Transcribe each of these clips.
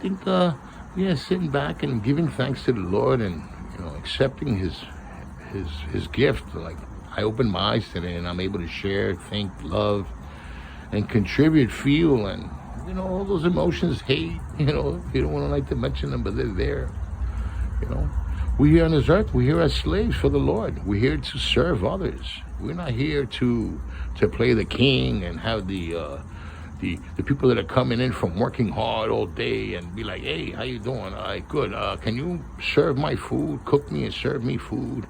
think, yeah, sitting back and giving thanks to the Lord, and accepting his gift. Like, I opened my eyes today, and I'm able to share, think, love, and contribute, feel, and all those emotions. Hate, you don't want to like to mention them, but they're there. We're here on this earth. We're here as slaves for the Lord. We're here to serve others. We're not here to play the king and have the people that are coming in from working hard all day and be like, hey, how you doing? All right, good. Can you serve my food? Cook me and serve me food,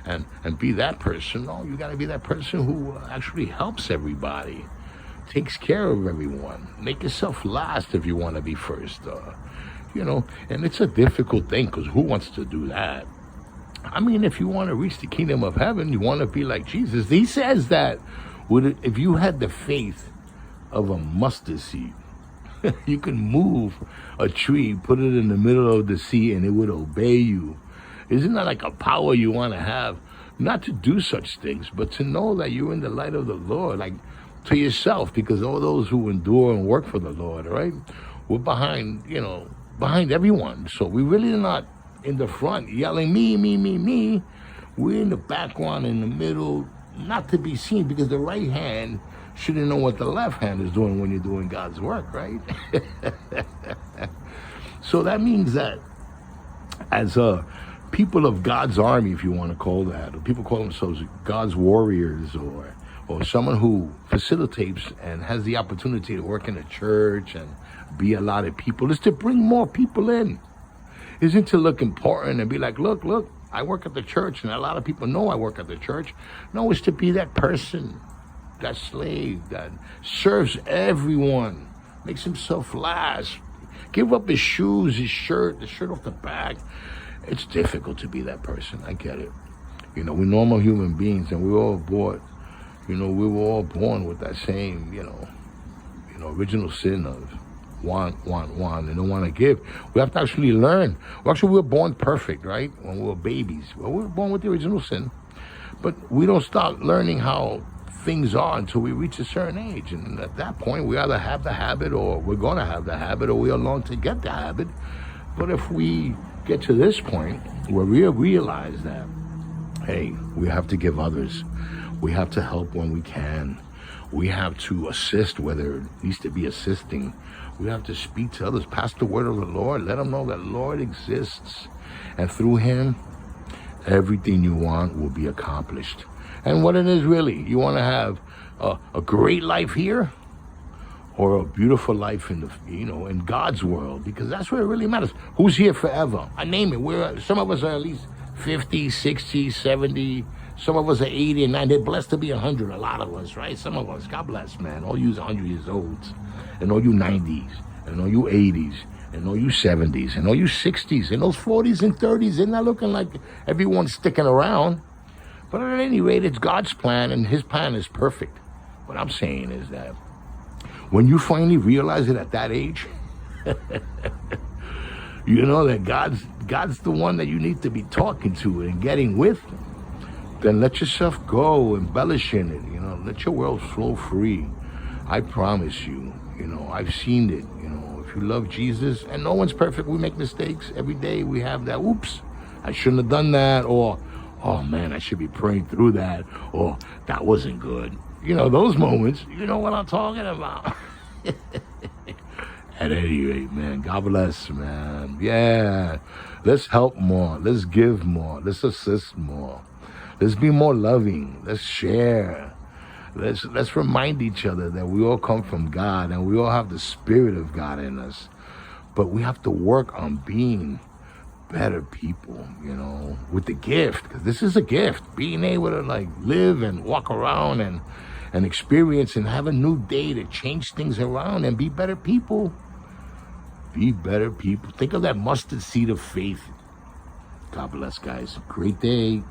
and be that person. No, you got to be that person who actually helps everybody, takes care of everyone. Make yourself last if you want to be first. And it's a difficult thing, because who wants to do that? I mean, if you want to reach the kingdom of heaven, you want to be like Jesus. He says that if you had the faith of a mustard seed, you can move a tree, put it in the middle of the sea, and it would obey you. Isn't that like a power you want to have? Not to do such things, but to know that you're in the light of the Lord, like to yourself, because all those who endure and work for the Lord, right? We're behind everyone. So we really are not in the front yelling, me, me, me, me. We're in the background, in the middle, not to be seen, because the right hand shouldn't know what the left hand is doing when you're doing God's work, right? So that means that as people of God's army, if you want to call that, or people call themselves God's warriors, or someone who facilitates and has the opportunity to work in a church and be a lot of people, is to bring more people in. Isn't to look important and be like, look, I work at the church, and a lot of people know I work at the church. No, it's to be that person, that slave that serves everyone, makes himself last, give up his shoes, his shirt, the shirt off the back. It's difficult to be that person. I get it. We're normal human beings, and we're all born. We were all born with that same, original sin of want, and don't want to give. We have to actually learn. Well, we're born perfect, right? When we were babies. Well, we were born with the original sin. But we don't start learning how things are until we reach a certain age. And at that point, we either have the habit, or we're going to have the habit, or we are long to get the habit. But if we get to this point where we realize that, hey, we have to give others. We have to help when we can. We have to assist, whether it needs to be assisting. We have to speak to others, pass the word of the Lord, let them know that the Lord exists. And through him, everything you want will be accomplished. And what it is really, you want to have a great life here, or a beautiful life in in God's world, because that's where it really matters. Who's here forever? I name it. Some of us are at least 50, 60, 70. Some of us are 80 and 90. They're blessed to be 100, a lot of us, right? Some of us, God bless, man. All you 100 years olds, and all you 90s, and all you 80s, and all you 70s, and all you 60s, and those 40s and 30s. They're not looking like everyone's sticking around. But at any rate, it's God's plan, and his plan is perfect. What I'm saying is that when you finally realize it at that age, that God's the one that you need to be talking to and getting with, then let yourself go, embellish in it, let your world flow free. I promise you, I've seen it, if you love Jesus, and no one's perfect, we make mistakes. Every day we have that, oops, I shouldn't have done that, or, oh man, I should be praying through that, or that wasn't good. Those moments, you know what I'm talking about. At any rate, man, God bless, man. Yeah, let's help more, let's give more, let's assist more. Let's be more loving. Let's share. Let's remind each other that we all come from God, and we all have the Spirit of God in us. But we have to work on being better people, with the gift. Because this is a gift. Being able to live and walk around and experience and have a new day to change things around and be better people. Be better people. Think of that mustard seed of faith. God bless, guys. Great day.